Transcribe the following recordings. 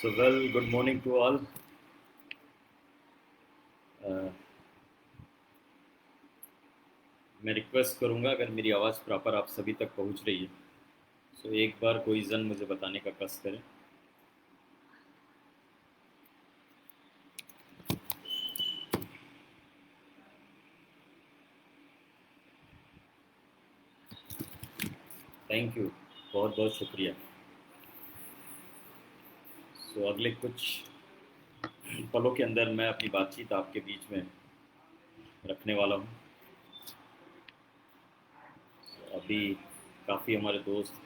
Good morning to all. Uh, मैं request करूंगा अगर मेरी आवाज़ प्रॉपर आप सभी तक पहुंच रही है तो एक बार कोई जन मुझे बताने का कष्ट करें। थैंक यू, बहुत बहुत शुक्रिया। अगले कुछ पलों के अंदर मैं अपनी बातचीत आपके बीच में रखने वाला हूं। अभी काफ़ी हमारे दोस्त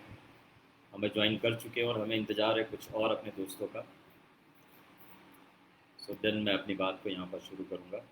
हमें ज्वाइन कर चुके हैं और हमें इंतज़ार है कुछ और अपने दोस्तों का। देन मैं अपनी बात को यहाँ पर शुरू करूँगा।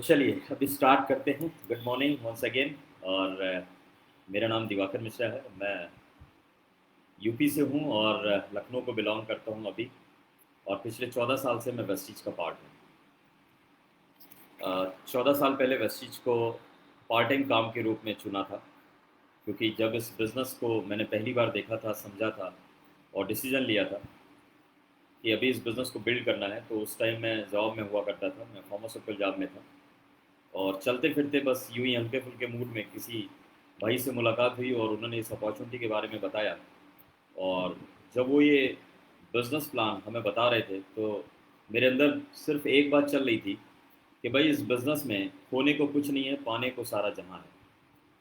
चलिए अभी स्टार्ट करते हैं। Good morning once again. और मेरा नाम दिवाकर मिश्रा है। मैं यूपी से हूँ और लखनऊ को बिलोंग करता हूँ अभी। और पिछले 14 साल से मैं वेस्टीज का पार्ट हूँ। 14 साल पहले वेस्टीज को पार्ट टाइम काम के रूप में चुना था, क्योंकि जब इस बिज़नेस को मैंने पहली बार देखा था, समझा था और डिसीजन लिया था कि अभी इस बिज़नेस को बिल्ड करना है, तो उस टाइम मैं जॉब में हुआ करता था। मैं फार्मास्यूटिकल जॉब में था और चलते फिरते बस यूं ही हल्के फुल्के मूड में किसी भाई से मुलाकात हुई और उन्होंने इस अपॉर्चुनिटी के बारे में बताया। और जब वो ये बिज़नेस प्लान हमें बता रहे थे तो मेरे अंदर सिर्फ एक बात चल रही थी कि भाई इस बिज़नेस में खोने को कुछ नहीं है, पाने को सारा जहां है।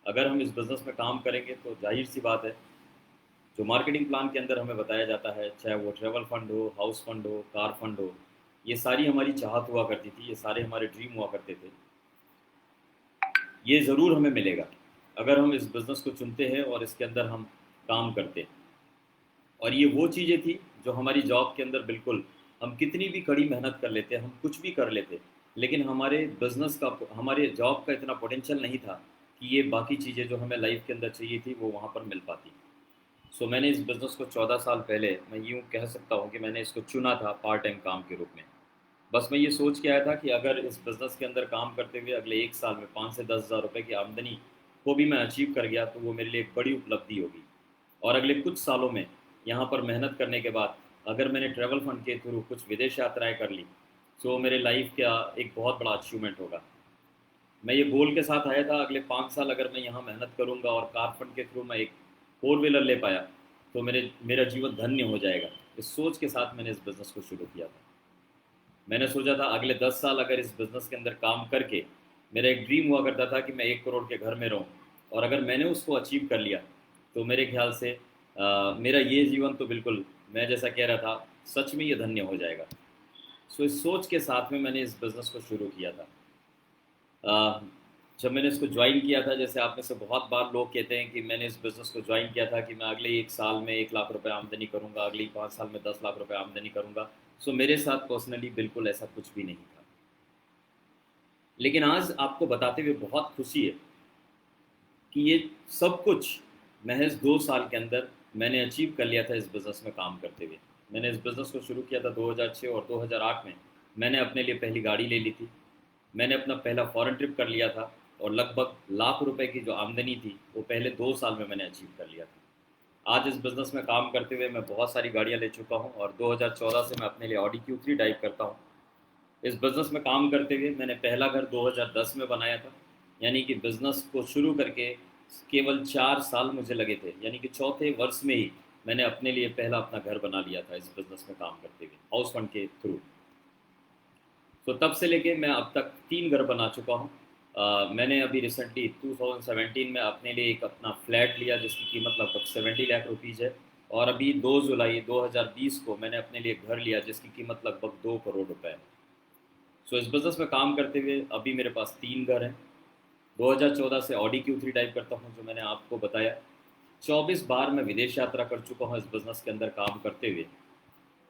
अगर हम इस बिज़नेस में काम करेंगे तो जाहिर सी बात है, जो मार्केटिंग प्लान के अंदर हमें बताया जाता है, चाहे वो ट्रैवल फंड हो, हाउस फंड हो, कार फंड हो, ये सारी हमारी चाहत हुआ करती थी, ये सारे हमारे ड्रीम हुआ करते थे। ये ज़रूर हमें मिलेगा अगर हम इस बिज़नेस को चुनते हैं और इसके अंदर हम काम करते हैं। और ये वो चीज़ें थी जो हमारी जॉब के अंदर बिल्कुल, हम कितनी भी कड़ी मेहनत कर लेते, हम कुछ भी कर लेते, लेकिन हमारे बिज़नेस का, हमारे जॉब का इतना पोटेंशियल नहीं था कि ये बाकी चीज़ें जो हमें लाइफ के अंदर चाहिए थी वो वहाँ पर मिल पाती। मैंने इस बिज़नेस को 14 साल पहले, मैं यूँ कह सकता हूँ कि मैंने इसको चुना था पार्ट टाइम काम के रूप में। बस मैं ये सोच के आया था कि अगर इस बिज़नेस के अंदर काम करते हुए अगले 1 साल में 5 से 10 हज़ार रुपये की आमदनी को भी मैं अचीव कर गया तो वो मेरे लिए एक बड़ी उपलब्धि होगी। और अगले कुछ सालों में यहाँ पर मेहनत करने के बाद अगर मैंने ट्रैवल फंड के थ्रू कुछ विदेश यात्राएं कर ली तो मेरे लाइफ का एक बहुत बड़ा अचीवमेंट होगा। मैं ये गोल के साथ आया था, अगले 5 साल अगर मैं यहाँ मेहनत करूँगा और कार फंड के थ्रू मैं एक 4 व्हीलर ले पाया तो मेरा जीवन धन्य हो जाएगा। इस सोच के साथ मैंने इस बिज़नेस को शुरू किया था। मैंने सोचा था अगले 10 साल अगर इस बिज़नेस के अंदर काम करके, मेरा एक ड्रीम हुआ करता था कि मैं 1 करोड़ के घर में रहूं, और अगर मैंने उसको अचीव कर लिया तो मेरे ख्याल से मेरा ये जीवन तो बिल्कुल, मैं जैसा कह रहा था, सच में ये धन्य हो जाएगा। इस सोच के साथ में मैंने इस बिज़नेस को शुरू किया था। अ, जब मैंने इसको ज्वाइन किया था, जैसे आप में से बहुत बार लोग कहते हैं कि मैंने इस बिज़नेस को ज्वाइन किया था कि मैं अगले 1 साल में 1 लाख रुपए आमदनी करूंगा, अगले 5 साल में 10 लाख रुपए आमदनी करूंगा। मेरे साथ पर्सनली बिल्कुल ऐसा कुछ भी नहीं था। लेकिन आज आपको बताते हुए बहुत खुशी है कि ये सब कुछ महज 2 साल के अंदर मैंने अचीव कर लिया था इस बिज़नेस में काम करते हुए। मैंने इस बिज़नेस को शुरू किया था 2006 और 2008 में मैंने अपने लिए पहली गाड़ी ले ली थी। मैंने अपना पहला फॉरेन ट्रिप कर लिया था और लगभग लाख रुपए की जो आमदनी थी वो पहले 2 साल में मैंने अचीव कर लिया था। आज इस बिज़नेस में काम करते हुए मैं बहुत सारी गाड़ियाँ ले चुका हूँ और 2014 से मैं अपने लिए ऑडी Q3 ड्राइव करता हूँ। इस बिज़नेस में काम करते हुए मैंने पहला घर 2010 में बनाया था, यानी कि बिज़नेस को शुरू करके केवल 4 साल मुझे लगे थे, यानी कि चौथे वर्ष में ही मैंने अपने लिए पहला अपना घर बना लिया था इस बिज़नेस में काम करते हुए हाउस फंड के थ्रू। तब से लेके मैं अब तक 3 घर बना चुका हूँ। मैंने अभी रिसेंटली 2017 में अपने लिए एक अपना फ्लैट लिया जिसकी कीमत लगभग 70 लाख रुपीज़ है। और अभी 2 जुलाई 2020 को मैंने अपने लिए घर लिया जिसकी कीमत लगभग 2 करोड़ रुपए है। इस बिज़नेस में काम करते हुए अभी मेरे पास 3 घर हैं। 2014 से ऑडी Q3 ड्राइव करता हूँ जो मैंने आपको बताया। 24 बार मैं विदेश यात्रा कर चुका हूँ इस बिज़नेस के अंदर काम करते हुए।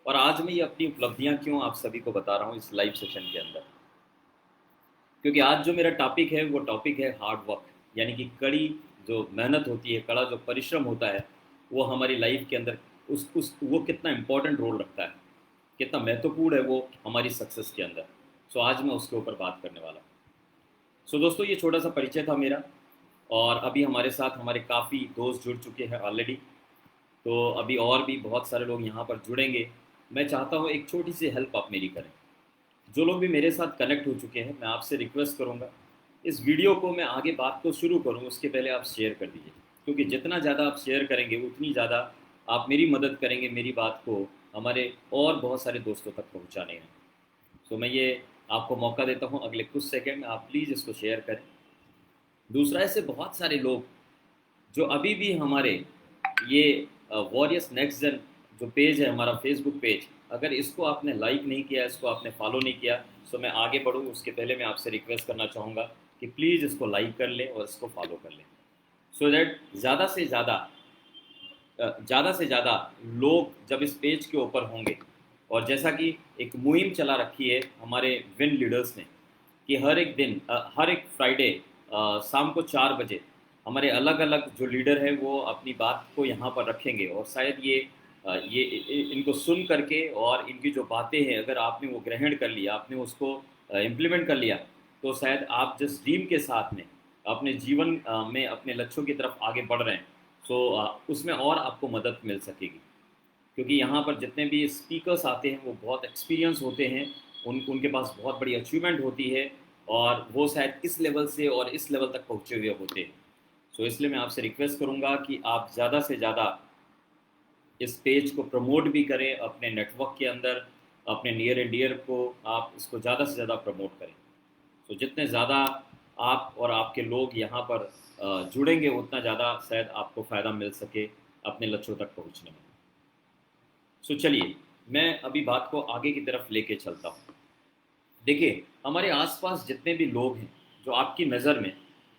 और आज मैं ये अपनी उपलब्धियाँ क्यों आप सभी को बता रहा हूँ इस लाइव सेशन के अंदर, क्योंकि आज जो मेरा टॉपिक है वो टॉपिक है हार्ड वर्क, यानी कि कड़ी जो मेहनत होती है, कड़ा जो परिश्रम होता है, वो हमारी लाइफ के अंदर उस वो कितना इम्पोर्टेंट रोल रखता है, कितना महत्वपूर्ण है वो हमारी सक्सेस के अंदर। सो आज मैं उसके ऊपर बात करने वाला हूँ। सो दोस्तों, ये छोटा सा परिचय था मेरा, और अभी हमारे साथ हमारे काफ़ी दोस्त जुड़ चुके हैं ऑलरेडी। तो अभी और भी बहुत सारे लोग यहाँ पर जुड़ेंगे। मैं चाहता हूँ एक छोटी सी हेल्प आप मेरी करें। जो लोग भी मेरे साथ कनेक्ट हो चुके हैं, मैं आपसे रिक्वेस्ट करूँगा, इस वीडियो को मैं आगे बात को शुरू करूँ उसके पहले आप शेयर कर दीजिए, क्योंकि जितना ज़्यादा आप शेयर करेंगे उतनी ज़्यादा आप मेरी मदद करेंगे मेरी बात को हमारे और बहुत सारे दोस्तों तक पहुँचाने में। तो मैं ये आपको मौका देता हूँ, अगले कुछ सेकंड में आप प्लीज़ इसको शेयर करें। दूसरा, ऐसे बहुत सारे लोग जो अभी भी हमारे ये वॉरियर्स नेक्स्ट जन जो पेज है, हमारा फेसबुक पेज, अगर इसको आपने लाइक नहीं किया, इसको आपने फॉलो नहीं किया, तो मैं आगे बढ़ूँ उसके पहले मैं आपसे रिक्वेस्ट करना चाहूँगा कि प्लीज़ इसको लाइक कर लें और इसको फॉलो कर लें, सो दैट ज़्यादा से ज़्यादा लोग जब इस पेज के ऊपर होंगे। और जैसा कि एक मुहिम चला रखी है हमारे विन लीडर्स ने कि हर एक दिन हर एक फ्राइडे शाम को 4 बजे हमारे अलग अलग जो लीडर हैं वो अपनी बात को यहाँ पर रखेंगे, और शायद ये इनको सुन करके और इनकी जो बातें हैं अगर आपने वो ग्रहण कर लिया, आपने उसको इम्प्लीमेंट कर लिया, तो शायद आप जिस ड्रीम के साथ में अपने जीवन में अपने लक्ष्यों की तरफ आगे बढ़ रहे हैं, सो उसमें और आपको मदद मिल सकेगी। क्योंकि यहाँ पर जितने भी स्पीकर्स आते हैं वो बहुत एक्सपीरियंस होते हैं, उनके पास बहुत बड़ी अचीवमेंट होती है, और वो शायद इस लेवल से और इस लेवल तक पहुँचे हुए होते हैं। सो इसलिए मैं आपसे रिक्वेस्ट करूँगा कि आप ज़्यादा से ज़्यादा इस पेज को प्रमोट भी करें अपने नेटवर्क के अंदर, अपने नियर एंड डियर को आप इसको ज़्यादा से ज़्यादा प्रमोट करें। तो जितने ज़्यादा आप और आपके लोग यहाँ पर जुड़ेंगे उतना ज़्यादा शायद आपको फ़ायदा मिल सके अपने लक्ष्यों तक पहुँचने में। सो चलिए, मैं अभी बात को आगे की तरफ लेके चलता हूँ। देखिए, हमारे आसपास जितने भी लोग हैं जो आपकी नज़र में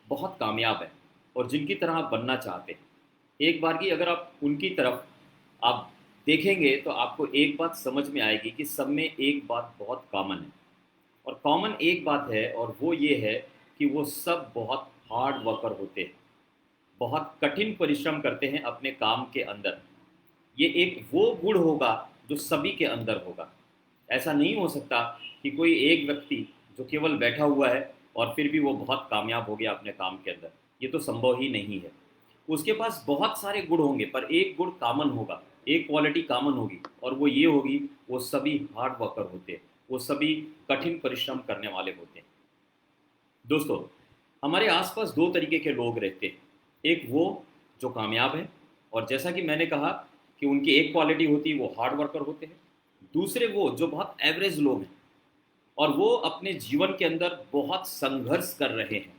बहुत कामयाब हैं और जिनकी तरह आप बनना चाहते हैं, एक बार की अगर आप उनकी तरफ आप देखेंगे तो आपको एक बात समझ में आएगी कि सब में एक बात बहुत कॉमन है। और कॉमन एक बात है, और वो ये है कि वो सब बहुत हार्ड वर्कर होते हैं, बहुत कठिन परिश्रम करते हैं अपने काम के अंदर। ये एक वो गुण होगा जो सभी के अंदर होगा। ऐसा नहीं हो सकता कि कोई एक व्यक्ति जो केवल बैठा हुआ है और फिर भी वो बहुत कामयाब हो गया अपने काम के अंदर, ये तो संभव ही नहीं है। उसके पास बहुत सारे गुण होंगे पर एक गुण कॉमन होगा, एक क्वालिटी कॉमन होगी, और वो ये होगी, वो सभी हार्ड वर्कर होते हैं, वो सभी कठिन परिश्रम करने वाले होते हैं। दोस्तों, हमारे आसपास दो तरीके के लोग रहते हैं। एक वो जो कामयाब है, और जैसा कि मैंने कहा कि उनकी एक क्वालिटी होती है, वो हार्ड वर्कर होते हैं। दूसरे वो जो बहुत एवरेज लोग हैं और वो अपने जीवन के अंदर बहुत संघर्ष कर रहे हैं,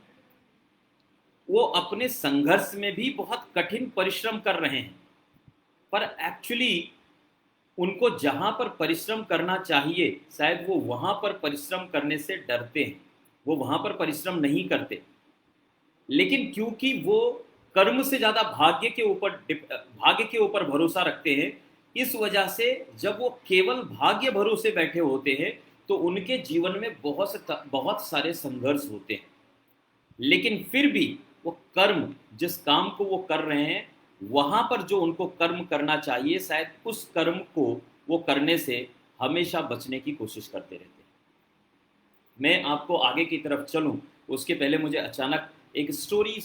वो अपने संघर्ष में भी बहुत कठिन परिश्रम कर रहे हैं, पर एक्चुअली उनको जहां पर परिश्रम करना चाहिए शायद वो वहां पर परिश्रम करने से डरते हैं, वो वहां पर परिश्रम नहीं करते। लेकिन क्योंकि वो कर्म से ज्यादा भाग्य के ऊपर भरोसा रखते हैं, इस वजह से जब वो केवल भाग्य भरोसे बैठे होते हैं तो उनके जीवन में बहुत सारे संघर्ष होते हैं। लेकिन फिर भी वो कर्म, जिस काम को वो कर रहे हैं, वहां पर जो उनको कर्म करना चाहिए शायद उस कर्म को वो करने से हमेशा बचने की कोशिश करते रहते हैं। मैं आपको आगे की तरफ चलूं उसके पहले मुझे अचानक एक स्टोरी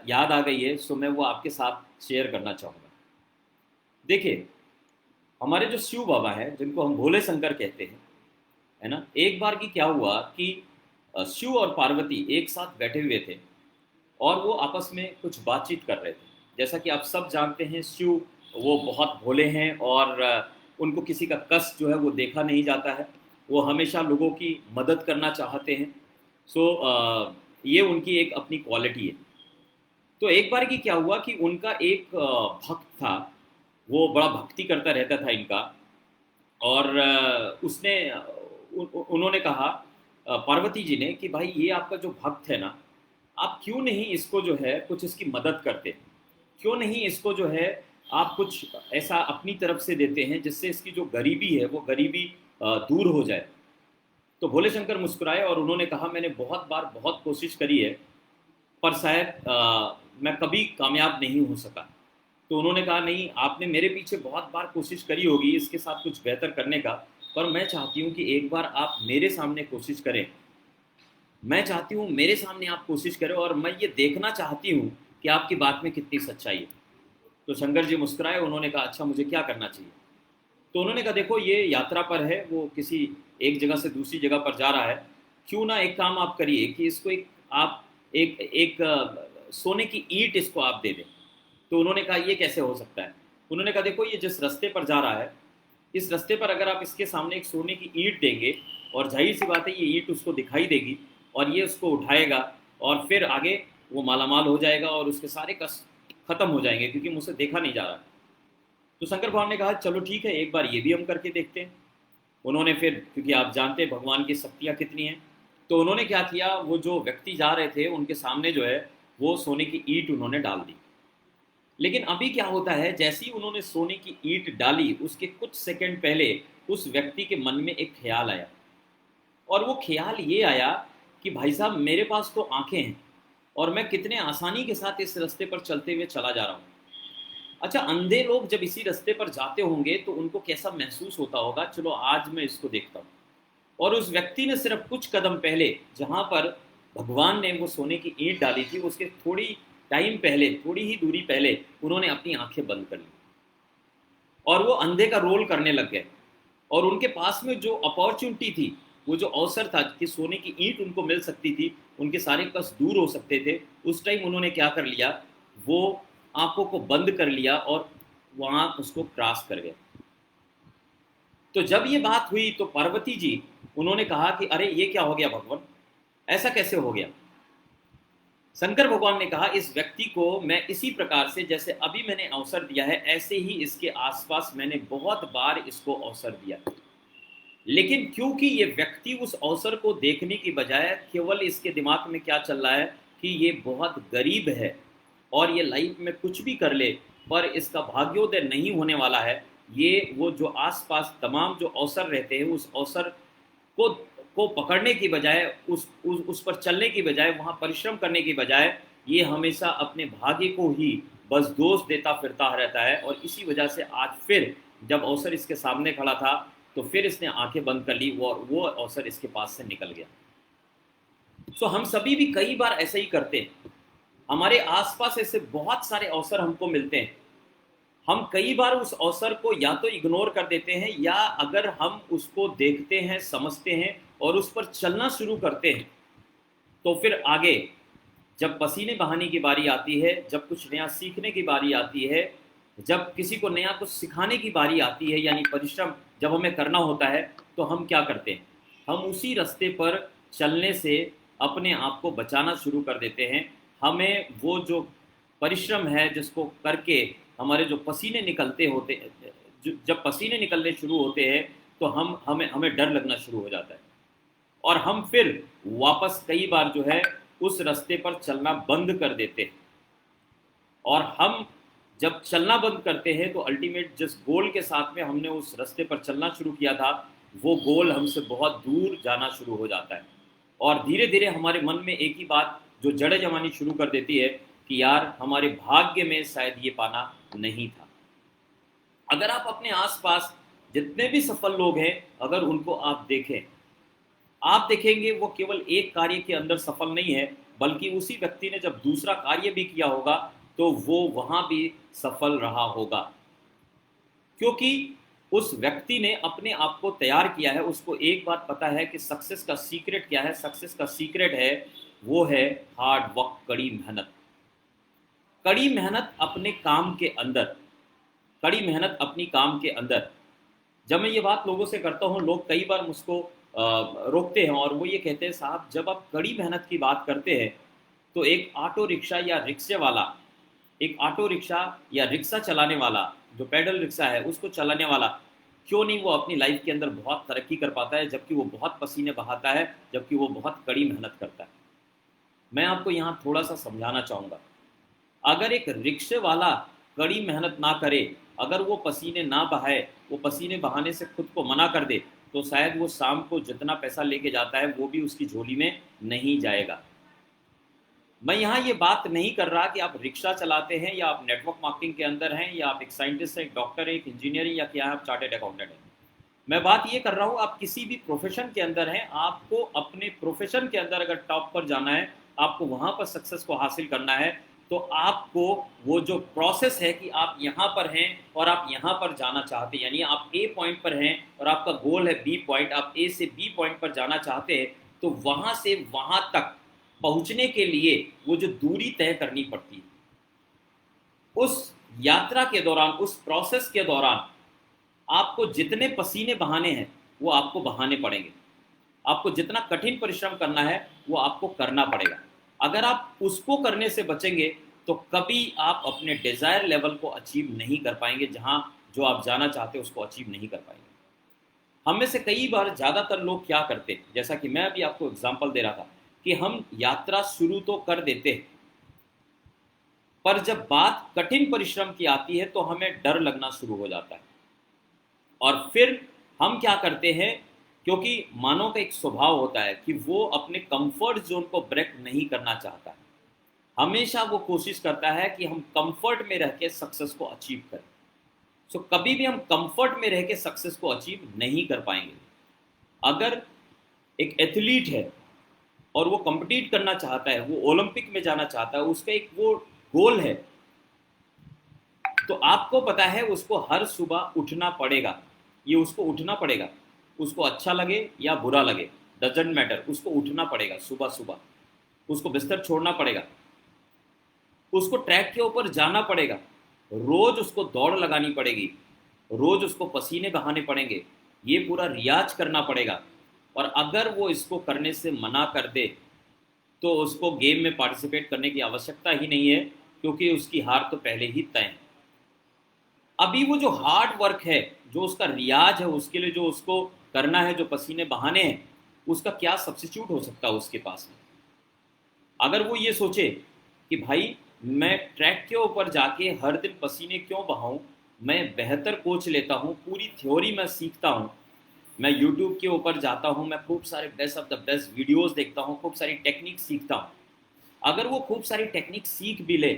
याद आ गई है, सो मैं वो आपके साथ शेयर करना चाहूँगा। देखिए, हमारे जो शिव बाबा हैं जिनको हम भोले शंकर कहते हैं, है ना, एक बार की क्या हुआ कि शिव और पार्वती एक साथ बैठे हुए थे और वो आपस में कुछ बातचीत कर रहे थे। जैसा कि आप सब जानते हैं, शिव वो बहुत भोले हैं और उनको किसी का कष्ट जो है वो देखा नहीं जाता है, वो हमेशा लोगों की मदद करना चाहते हैं। सो ये उनकी एक अपनी क्वालिटी है। तो एक बार की क्या हुआ कि उनका एक भक्त था, वो बड़ा भक्ति करता रहता था इनका, और उन्होंने कहा पार्वती जी ने कि भाई ये आपका जो भक्त है ना, आप क्यों नहीं इसको जो है कुछ इसकी मदद करते, क्यों नहीं इसको जो है आप कुछ ऐसा अपनी तरफ से देते हैं जिससे इसकी जो गरीबी है वो गरीबी दूर हो जाए। तो भोले शंकर मुस्कुराए और उन्होंने कहा मैंने बहुत बार बहुत कोशिश करी है, पर शायद मैं कभी कामयाब नहीं हो सका। तो उन्होंने कहा नहीं, आपने मेरे पीछे बहुत बार कोशिश करी होगी इसके साथ कुछ बेहतर करने का, पर मैं चाहती हूँ कि एक बार आप मेरे सामने कोशिश करें, मैं चाहती हूँ मेरे सामने आप कोशिश करें और मैं ये देखना चाहती हूँ कि आपकी बात में कितनी सच्चाई है। तो शंकर जी मुस्कुराए, उन्होंने कहा अच्छा मुझे क्या करना चाहिए। तो उन्होंने कहा देखो ये यात्रा पर है, वो किसी एक जगह से दूसरी जगह पर जा रहा है, क्यों ना एक काम आप करिए कि इसको एक आप एक सोने की ईंट इसको आप दे दें। तो उन्होंने कहा ये कैसे हो सकता है। उन्होंने कहा देखो ये जिस रास्ते पर जा रहा है, इस रास्ते पर अगर आप इसके सामने एक सोने की ईंट देंगे, और जाहिर सी बात है ये ईंट उसको दिखाई देगी और ये उसको उठाएगा और फिर आगे वो मालामाल हो जाएगा और उसके सारे कष्ट खत्म हो जाएंगे क्योंकि मुझसे देखा नहीं जा रहा। तो शंकर भगवान ने कहा चलो ठीक है, एक बार ये भी हम करके देखते हैं। उन्होंने फिर, क्योंकि आप जानते हैं भगवान की शक्तियाँ कितनी हैं, तो उन्होंने क्या किया, वो जो व्यक्ति जा रहे थे उनके सामने जो है वो सोने की ईंट उन्होंने डाल दी। लेकिन अभी क्या होता है, जैसे ही उन्होंने सोने की ईंट डाली उसके कुछ सेकंड पहले उस व्यक्ति के मन में एक ख्याल आया, और वो ख्याल ये आया कि भाई साहब मेरे पास तो आंखें हैं और मैं कितने आसानी के साथ इस रास्ते पर चलते हुए चला जा रहा हूँ। अच्छा, अंधे लोग जब इसी रास्ते पर जाते होंगे तो उनको कैसा महसूस होता होगा, चलो आज मैं इसको देखता हूँ। और उस व्यक्ति ने सिर्फ कुछ कदम पहले, जहां पर भगवान ने वो सोने की ईंट डाली थी, उसके थोड़ी टाइम पहले, थोड़ी ही दूरी पहले उन्होंने अपनी आंखें बंद कर ली और वो अंधे का रोल करने लग गए। और उनके पास में जो अपॉर्चुनिटी थी, वो जो अवसर था कि सोने की ईंट उनको मिल सकती थी, उनके सारे कष्ट दूर हो सकते थे, उस टाइम उन्होंने क्या कर लिया, वो आंखों को बंद कर लिया और वहां उसको क्रॉस कर गए। तो जब ये बात हुई तो पार्वती जी, उन्होंने कहा कि अरे ये क्या हो गया भगवान, ऐसा कैसे हो गया। शंकर भगवान ने कहा इस व्यक्ति को मैं इसी प्रकार से, जैसे अभी मैंने अवसर दिया है, ऐसे ही इसके आसपास मैंने बहुत बार इसको अवसर दिया, लेकिन क्योंकि ये व्यक्ति उस अवसर को देखने की बजाय केवल इसके दिमाग में क्या चल रहा है कि ये बहुत गरीब है और ये लाइफ में कुछ भी कर ले पर इसका भाग्योदय नहीं होने वाला है, ये वो जो आसपास तमाम जो अवसर रहते हैं उस अवसर को को पकड़ने की बजाय, उस पर चलने की बजाय, वहाँ परिश्रम करने की बजाय, ये हमेशा अपने भाग्य को ही बस दोष देता फिरता रहता है। और इसी वजह से आज फिर जब अवसर इसके सामने खड़ा था तो फिर इसने आंखें बंद कर ली और वो अवसर इसके पास से निकल गया। सो हम सभी भी कई बार ऐसे ही करते हैं, हमारे आसपास ऐसे बहुत सारे अवसर हमको मिलते हैं, हम कई बार उस अवसर को या तो इग्नोर कर देते हैं, या अगर हम उसको देखते हैं, समझते हैं और उस पर चलना शुरू करते हैं, तो फिर आगे जब पसीने बहाने की बारी आती है, जब कुछ नया सीखने की बारी आती है, जब किसी को नया कुछ सिखाने की बारी आती है, यानी परिश्रम जब हमें करना होता है, तो हम क्या करते हैं, हम उसी रास्ते पर चलने से अपने आप को बचाना शुरू कर देते हैं। हमें वो जो परिश्रम है जिसको करके हमारे जो पसीने निकलते होते, जब पसीने निकलने शुरू होते हैं तो हमें हमें डर लगना शुरू हो जाता है और हम फिर वापस कई बार जो है उस रास्ते पर चलना बंद कर देते हैं। और हम जब चलना बंद करते हैं तो अल्टीमेट जिस गोल के साथ में हमने उस रास्ते पर चलना शुरू किया था, वो गोल हमसे बहुत दूर जाना शुरू हो जाता है और धीरे धीरे हमारे मन में एक ही बात जो जड़ जमानी शुरू कर देती है कि यार हमारे भाग्य में शायद ये पाना नहीं था। अगर आप अपने आसपास जितने भी सफल लोग हैं, अगर उनको आप देखें, आप देखेंगे वो केवल एक कार्य के अंदर सफल नहीं है, बल्कि उसी व्यक्ति ने जब दूसरा कार्य भी किया होगा तो वो वहां भी सफल रहा होगा, क्योंकि उस व्यक्ति ने अपने आप को तैयार किया है। उसको एक बात पता है कि सक्सेस का सीक्रेट क्या है। सक्सेस का सीक्रेट है, वो है हार्ड वर्क, कड़ी मेहनत। कड़ी मेहनत अपने काम के अंदर, कड़ी मेहनत अपनी काम के अंदर। जब मैं ये बात लोगों से करता हूँ, लोग कई बार मुझको रोकते हैं और वो ये कहते हैं साहब जब आप कड़ी मेहनत की बात करते हैं तो एक ऑटो रिक्शा या रिक्शे वाला, एक ऑटो रिक्शा या रिक्शा चलाने वाला, जो पैडल रिक्शा है उसको चलाने वाला, क्यों नहीं वो अपनी लाइफ के अंदर बहुत तरक्की कर पाता है, जबकि वो बहुत पसीने बहाता है, जबकि वो बहुत कड़ी मेहनत करता है। मैं आपको यहाँ थोड़ा सा समझाना चाहूँगा, अगर एक रिक्शे वाला कड़ी मेहनत ना करे, अगर वो पसीने ना बहाए, वो पसीने बहाने से खुद को मना कर दे, तो शायद वो शाम को जितना पैसा लेके जाता है वो भी उसकी झोली में नहीं जाएगा। मैं यहाँ ये बात नहीं कर रहा कि आप रिक्शा चलाते हैं या आप नेटवर्क मार्केटिंग के अंदर हैं या आप एक साइंटिस्ट हैं, एक डॉक्टर हैं, एक इंजीनियर हैं, या क्या है, आप चार्टेड अकाउंटेंट हैं। मैं बात ये कर रहा हूँ, आप किसी भी प्रोफेशन के अंदर हैं, आपको अपने प्रोफेशन के अंदर अगर टॉप पर जाना है, आपको वहाँ पर सक्सेस को हासिल करना है, तो आपको वो जो प्रोसेस है कि आप यहाँ पर हैं और आप यहाँ पर जाना चाहते हैं, यानी आप ए पॉइंट पर हैं और आपका गोल है बी पॉइंट, आप ए से बी पॉइंट पर जाना चाहते हैं, तो वहाँ से वहाँ तक पहुँचने के लिए वो जो दूरी तय करनी पड़ती है, उस यात्रा के दौरान, उस प्रोसेस के दौरान आपको जितने पसीने बहाने हैं वो आपको बहाने पड़ेंगे, आपको जितना कठिन परिश्रम करना है वो आपको करना पड़ेगा। अगर आप उसको करने से बचेंगे तो कभी आप अपने डिजायर लेवल को अचीव नहीं कर पाएंगे, जहां जो आप जाना चाहते हैं उसको अचीव नहीं कर पाएंगे। हम में से कई बार ज़्यादातर लोग क्या करते हैं, जैसा कि मैं अभी आपको एग्जाम्पल दे रहा था, कि हम यात्रा शुरू तो कर देते हैं, पर जब बात कठिन परिश्रम की आती है तो हमें डर लगना शुरू हो जाता है। और फिर हम क्या करते हैं, क्योंकि मानव का एक स्वभाव होता है कि वो अपने कंफर्ट जोन को ब्रेक नहीं करना चाहता है, हमेशा वो कोशिश करता है कि हम कंफर्ट में रह के सक्सेस को अचीव करें। सो कभी भी हम कंफर्ट में रह के सक्सेस को अचीव नहीं कर पाएंगे। अगर एक एथलीट है और वो कंपीट करना चाहता है, वो ओलंपिक में जाना चाहता है, उसका एक वो गोल है, तो आपको पता है उसको हर सुबह उठना पड़ेगा, ये उसको उठना पड़ेगा, उसको अच्छा लगे या बुरा लगे, डजेंट मैटर, उसको उठना पड़ेगा सुबह सुबह, उसको बिस्तर छोड़ना पड़ेगा, उसको ट्रैक के ऊपर जाना पड़ेगा, रोज उसको दौड़ लगानी पड़ेगी, रोज उसको पसीने बहाने पड़ेंगे, ये पूरा रियाज करना पड़ेगा। और अगर वो इसको करने से मना कर दे तो उसको गेम में पार्टिसिपेट करने की आवश्यकता ही नहीं है, क्योंकि उसकी हार तो पहले ही तय है। अभी वो जो हार्ड वर्क है, जो उसका रियाज है, उसके लिए जो उसको करना है, जो पसीने बहाने हैं, उसका क्या सब्स्टिट्यूट हो सकता है उसके पास में। अगर वो ये सोचे कि भाई मैं ट्रैक के ऊपर जाके हर दिन पसीने क्यों बहाऊं, मैं बेहतर कोच लेता हूं, पूरी थ्योरी मैं सीखता हूं, मैं यूट्यूब के ऊपर जाता हूं, मैं खूब सारे best of the best videos देखता हूं, खूब सारी टेक्निक सीखता हूं। अगर वो खूब सारी टेक्निक सीख भी ले,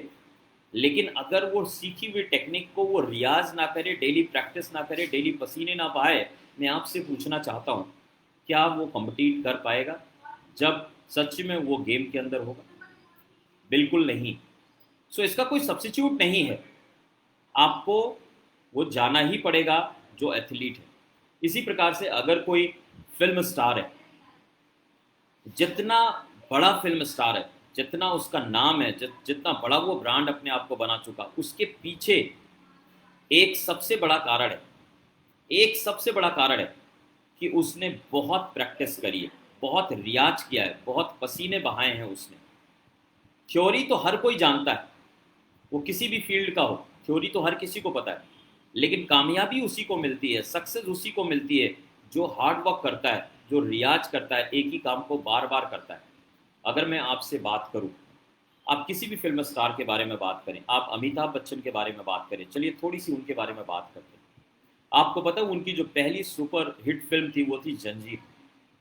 लेकिन अगर वो सीखी हुई टेक्निक को वो रियाज ना करे, डेली प्रैक्टिस ना करे, डेली पसीने ना बहाए, मैं आपसे पूछना चाहता हूँ, क्या वो कम्पीट कर पाएगा जब सच में वो गेम के अंदर होगा? बिल्कुल नहीं। सो इसका कोई सब्स्टिट्यूट नहीं है, आपको वो जाना ही पड़ेगा जो एथलीट है। इसी प्रकार से अगर कोई फिल्म स्टार है, जितना बड़ा फिल्म स्टार है, जितना उसका नाम है, जितना बड़ा वो ब्रांड अपने आप को बना चुका, उसके पीछे एक सबसे बड़ा कारण है, एक सबसे बड़ा कारण है कि उसने बहुत प्रैक्टिस करी है, बहुत रियाज किया है, बहुत पसीने बहाए हैं उसने। थ्योरी तो हर कोई जानता है, वो किसी भी फील्ड का हो, थ्योरी तो हर किसी को पता है, लेकिन कामयाबी उसी को मिलती है, सक्सेस उसी को मिलती है जो हार्ड वर्क करता है, जो रियाज करता है, एक ही काम को बार बार करता है। अगर मैं आपसे बात करूं, आप किसी भी फिल्म स्टार के बारे में बात करें, आप अमिताभ बच्चन के बारे में बात करें, चलिए थोड़ी सी उनके बारे में बात करते हैं। आपको पता है उनकी जो पहली सुपर हिट फिल्म थी वो थी जंजीर।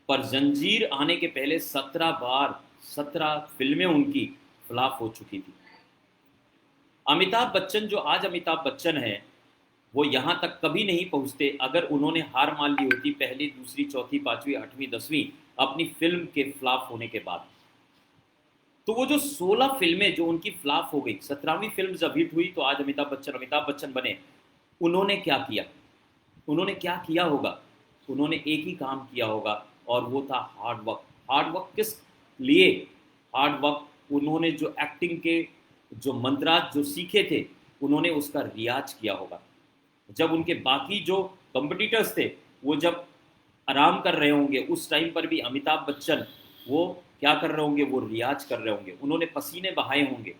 पर जंजीर आने के पहले 17 फिल्में उनकी फ्लॉप हो चुकी थी। अमिताभ बच्चन, जो आज अमिताभ बच्चन है, वो यहाँ तक कभी नहीं पहुँचते अगर उन्होंने हार मान ली होती पहली, दूसरी, चौथी, पांचवी, आठवीं, 10वीं अपनी फिल्म के फ्लॉप होने के बाद। तो वो जो 16 फिल्में जो उनकी फ्लॉप हो गई, 17वीं फिल्म जब हिट हुई तो आज अमिताभ बच्चन बने। उन्होंने क्या किया? उन्होंने क्या किया होगा? उन्होंने एक ही काम किया होगा, और वो था हार्ड वर्क। हार्ड वर्क किस लिए? हार्ड वर्क, उन्होंने जो एक्टिंग के जो मंत्राज जो सीखे थे, उन्होंने उसका रियाज किया होगा। जब उनके बाकी जो कंपटीटर्स थे वो जब आराम कर रहे होंगे, उस टाइम पर भी अमिताभ बच्चन वो क्या कर रहे होंगे? वो रियाज कर रहे होंगे, उन्होंने पसीने बहाए होंगे।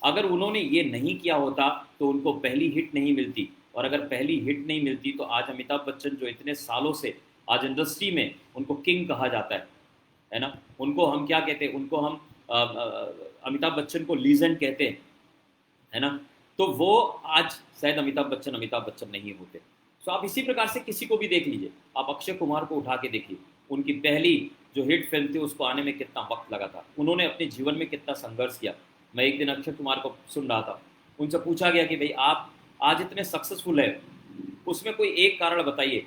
अगर उन्होंने ये नहीं किया होता तो उनको पहली हिट नहीं मिलती, और अगर पहली हिट नहीं मिलती तो आज अमिताभ बच्चन जो इतने सालों से आज इंडस्ट्री में उनको किंग कहा जाता है ना, उनको हम क्या कहते हैं? उनको हम अमिताभ बच्चन को लीजेंड कहते हैं, है ना। तो वो आज शायद अमिताभ बच्चन नहीं होते। तो आप इसी प्रकार से किसी को भी देख लीजिए, आप अक्षय कुमार को उठा के देखिए, उनकी पहली जो हिट फिल्म थी उसको आने में कितना वक्त लगा था, उन्होंने अपने जीवन में कितना संघर्ष किया। मैं एक दिन अक्षय कुमार को सुन रहा था, उनसे पूछा गया कि भाई आप आज इतने सक्सेसफुल है, उसमें कोई एक कारण बताइए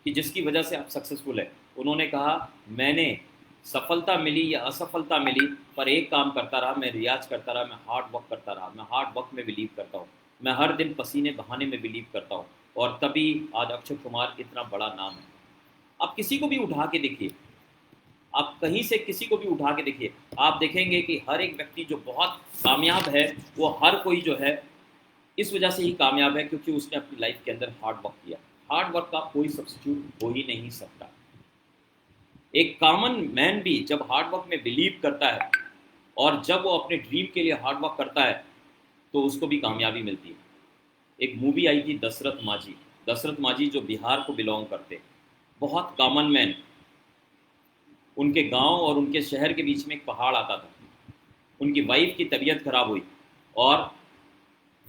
कि जिसकी वजह से आप सक्सेसफुल है। उन्होंने कहा, मैंने सफलता मिली या असफलता मिली पर एक काम करता रहा, मैं रियाज करता रहा, मैं हार्ड वर्क करता रहा, मैं हार्ड वर्क में बिलीव करता हूँ, मैं हर दिन पसीने बहाने में बिलीव करता हूँ, और तभी आज अक्षय कुमार इतना बड़ा नाम है। आप किसी को भी उठा के देखिए, आप कहीं से किसी को भी उठा के देखिए, आप देखेंगे कि हर एक व्यक्ति जो बहुत कामयाब है, वो हर कोई जो है इस वजह से ही कामयाब है क्योंकि उसने अपनी लाइफ के अंदर हार्ड वर्क किया। हार्ड वर्क का कोई सब्स्टिट्यूट हो ही नहीं सकता। एक कॉमन मैन भी जब हार्ड वर्क में बिलीव करता है और जब वो अपने ड्रीम के लिए हार्ड वर्क करता है तो उसको भी कामयाबी मिलती है। एक मूवी आई थी दशरथ माझी, दशरथ माझी जो बिहार को बिलोंग करते, बहुत कॉमन मैन। उनके गांव और उनके शहर के बीच में एक पहाड़ आता था, उनकी वाइफ की तबीयत खराब हुई और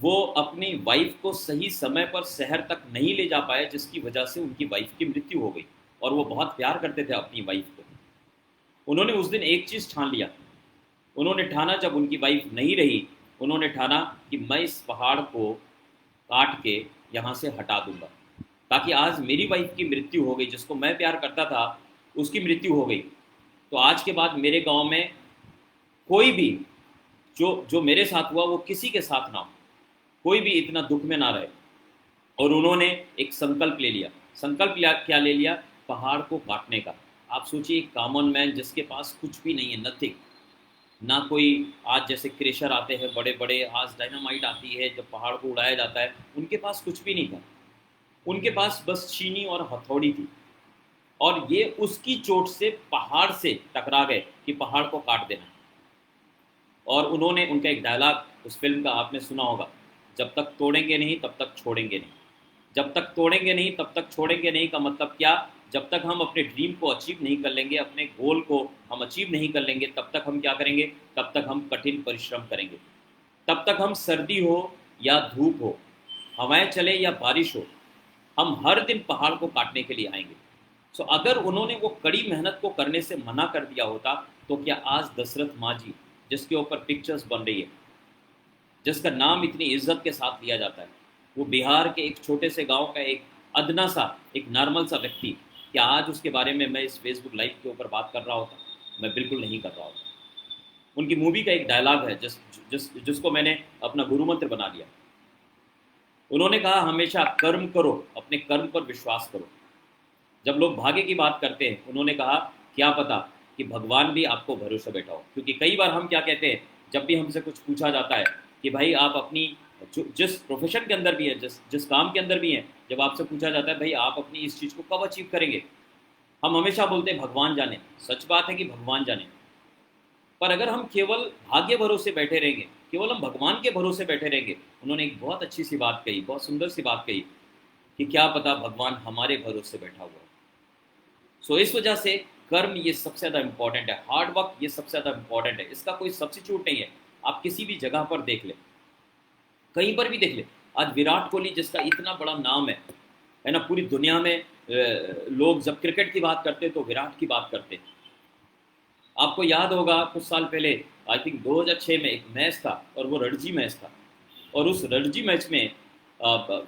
वो अपनी वाइफ को सही समय पर शहर तक नहीं ले जा पाए, जिसकी वजह से उनकी वाइफ की मृत्यु हो गई। और वो बहुत प्यार करते थे अपनी वाइफ को। उन्होंने उस दिन एक चीज़ ठान लिया, उन्होंने ठाना, जब उनकी वाइफ नहीं रही, उन्होंने ठाना कि मैं इस पहाड़ को काट के यहाँ से हटा दूंगा, ताकि आज मेरी वाइफ की मृत्यु हो गई, जिसको मैं प्यार करता था उसकी मृत्यु हो गई, तो आज के बाद मेरे गांव में कोई भी जो जो मेरे साथ हुआ वो किसी के साथ ना हो, कोई भी इतना दुख में ना रहे। और उन्होंने एक संकल्प ले लिया। संकल्प क्या ले लिया? पहाड़ को काटने का। आप सोचिए, एक कॉमन मैन जिसके पास कुछ भी नहीं है, नथिंग, ना कोई आज जैसे क्रेशर आते हैं बड़े बड़े, आज डायनामाइट आती है जब पहाड़ को उड़ाया जाता है, उनके पास कुछ भी नहीं था। उनके पास बस चीनी और हथौड़ी थी, और ये उसकी चोट से पहाड़ से टकरा गए कि पहाड़ को काट देना। और उन्होंने, उनका एक डायलॉग उस फिल्म का आपने सुना होगा, जब तक तोड़ेंगे नहीं तब तक छोड़ेंगे नहीं। जब तक तोड़ेंगे नहीं तब तक छोड़ेंगे नहीं का मतलब क्या? जब तक हम अपने ड्रीम को अचीव नहीं कर लेंगे, अपने गोल को हम अचीव नहीं कर लेंगे, तब तक हम क्या करेंगे? तब तक हम कठिन परिश्रम करेंगे। तब तक हम सर्दी हो या धूप हो, हवाएं चले या बारिश हो, हम हर दिन पहाड़ को काटने के लिए आएंगे। सो अगर उन्होंने वो कड़ी मेहनत को करने से मना कर दिया होता, तो क्या आज दशरथ माझी, जिसके ऊपर पिक्चर्स बन रही है, जिसका नाम इतनी इज्जत के साथ लिया जाता है, वो बिहार के एक छोटे से गांव का एक अदना सा, एक नॉर्मल सा व्यक्ति, क्या आज उसके बारे में मैं इस फेसबुक लाइव के ऊपर बात कर रहा होता? मैं बिल्कुल नहीं कर रहा होता। उनकी मूवी का एक डायलॉग है जिसको मैंने अपना गुरु मंत्र बना लिया। उन्होंने कहा, हमेशा कर्म करो, अपने कर्म पर विश्वास करो। जब लोग भाग्य की बात करते हैं, उन्होंने कहा, क्या पता कि भगवान भी आपको भरोसे बैठा हो। क्योंकि कई बार हम क्या कहते हैं, जब भी हमसे कुछ पूछा जाता है कि भाई आप अपनी जिस प्रोफेशन के अंदर भी है, जिस काम के अंदर भी हैं, जब आपसे पूछा जाता है भाई आप अपनी इस चीज़ को कब अचीव करेंगे, हम हमेशा बोलते हैं भगवान जाने। सच बात है कि भगवान जाने, पर अगर हम केवल भाग्य भरोसे बैठे रहेंगे, केवल हम भगवान के भरोसे बैठे रहेंगे, उन्होंने एक बहुत अच्छी सी बात कही, बहुत सुंदर सी बात कही कि क्या पता भगवान हमारे भरोसे बैठा हुआ है। सो इस वजह से कर्म ये सबसे ज़्यादा इंपॉर्टेंट है, हार्ड वर्क ये सबसे ज़्यादा इंपॉर्टेंट है, इसका कोई सब्स्टिट्यूट नहीं है। आप किसी भी जगह पर देख ले, कहीं पर भी देख ले, आज विराट कोहली जिसका इतना बड़ा नाम है ना, पूरी दुनिया में लोग जब क्रिकेट की बात करते तो विराट की बात करते। आपको याद होगा कुछ साल पहले, आई थिंक 2006 में एक मैच था, और वो रणजी मैच था, और उस रणजी मैच में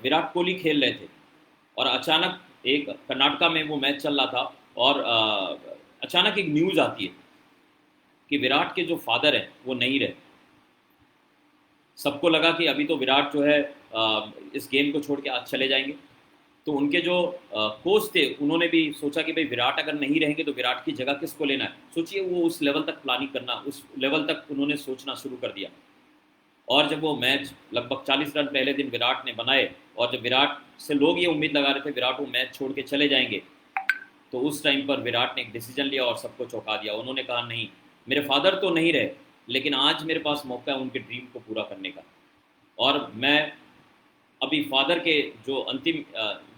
विराट कोहली खेल रहे थे, और अचानक एक कर्नाटका में वो मैच चल रहा था, और अचानक एक न्यूज़ आती है कि विराट के जो फादर हैं वो नहीं रहे। सबको लगा कि अभी तो विराट जो है इस गेम को छोड़ के आज चले जाएंगे। तो उनके जो कोच थे, उन्होंने भी सोचा कि भाई विराट अगर नहीं रहेंगे तो विराट की जगह किसको लेना है। सोचिए, वो उस लेवल तक प्लानिंग करना, उस लेवल तक उन्होंने सोचना शुरू कर दिया। और जब वो मैच लगभग 40 रन पहले दिन विराट ने बनाए, और जब विराट से लोग ये उम्मीद लगा रहे थे विराट वो मैच छोड़ के चले जाएंगे, तो उस टाइम पर विराट ने एक डिसीजन लिया और सबको चौंका दिया। उन्होंने कहा, नहीं, मेरे फादर तो नहीं रहे, लेकिन आज मेरे पास मौका है उनके ड्रीम को पूरा करने का, और मैं अभी फादर के जो अंतिम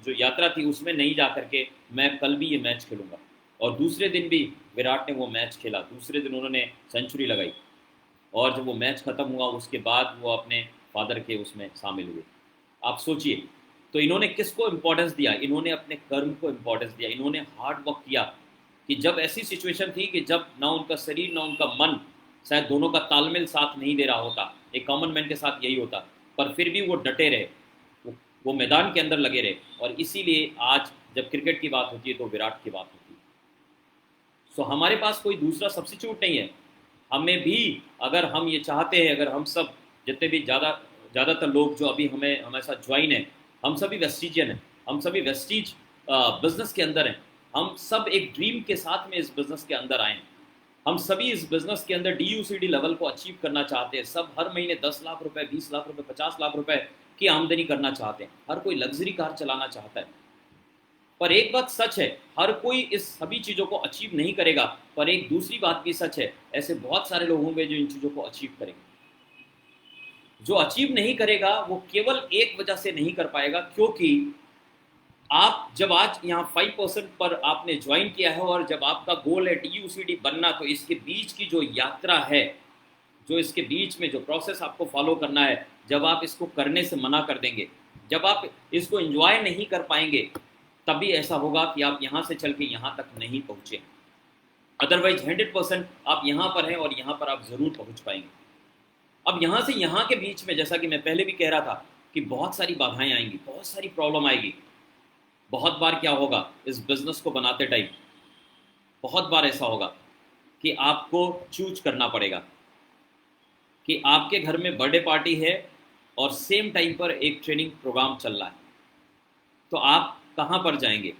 जो यात्रा थी उसमें नहीं जा करके मैं कल भी ये मैच खेलूंगा। और दूसरे दिन भी विराट ने वो मैच खेला, दूसरे दिन उन्होंने सेंचुरी लगाई, और जब वो मैच ख़त्म हुआ उसके बाद वो अपने फादर के उसमें शामिल हुए। आप सोचिए, तो इन्होंने किसको इम्पोर्टेंस दिया? इन्होंने अपने कर्म को इम्पोर्टेंस दिया, इन्होंने हार्ड वर्क किया, कि जब ऐसी सिचुएशन थी कि जब ना उनका शरीर ना उनका मन, शायद दोनों का तालमेल साथ नहीं दे रहा होता, एक कॉमन मैन के साथ यही होता, पर फिर भी वो डटे रहे, वो मैदान के अंदर लगे रहे। और इसीलिए आज जब क्रिकेट की बात होती है तो विराट की बात होती है। सो हमारे पास कोई दूसरा सब्स्टिट्यूट नहीं है। हमें भी, अगर हम ये चाहते हैं, अगर हम सब जितने भी ज़्यादातर लोग जो अभी हमारे साथ ज्वाइन है, हम सभी वेस्टिजियन हैं, हम सभी वेस्टिज बिजनेस के अंदर हैं। हम सब एक ड्रीम के साथ में इस बिजनेस के अंदर आए हैं। हम सभी इस बिजनेस के अंदर DUCD लेवल को अचीव करना चाहते हैं। सब हर महीने 10 लाख रुपए, 20 लाख रुपए, 50 लाख रुपए की आमदनी करना चाहते हैं। हर कोई लग्जरी कार चलाना चाहता है। पर एक बात सच है, हर कोई इस सभी चीज़ों को अचीव नहीं करेगा। पर एक दूसरी बात भी सच है, ऐसे बहुत सारे लोग होंगे जो इन चीज़ों को अचीव करेंगे। जो अचीव नहीं करेगा वो केवल एक वजह से नहीं कर पाएगा, क्योंकि आप जब आज यहाँ 5% पर आपने ज्वाइन किया है और जब आपका गोल है DUCD बनना, तो इसके बीच की जो यात्रा है, जो इसके बीच में जो प्रोसेस आपको फॉलो करना है, जब आप इसको करने से मना कर देंगे, जब आप इसको एंजॉय नहीं कर पाएंगे, तभी ऐसा होगा कि आप यहाँ से चल के यहाँ तक नहीं पहुँचे। अदरवाइज 100% आप यहाँ पर हैं और यहाँ पर आप ज़रूर पहुँच पाएंगे। अब यहाँ से यहाँ के बीच में, जैसा कि मैं पहले भी कह रहा था, कि बहुत सारी बाधाएं आएंगी, बहुत सारी प्रॉब्लम आएगी। बहुत बार क्या होगा इस बिज़नेस को बनाते टाइम, बहुत बार ऐसा होगा कि आपको चूज करना पड़ेगा कि आपके घर में बर्थडे पार्टी है और सेम टाइम पर एक ट्रेनिंग प्रोग्राम चल रहा है, तो आप कहाँ पर जाएंगे।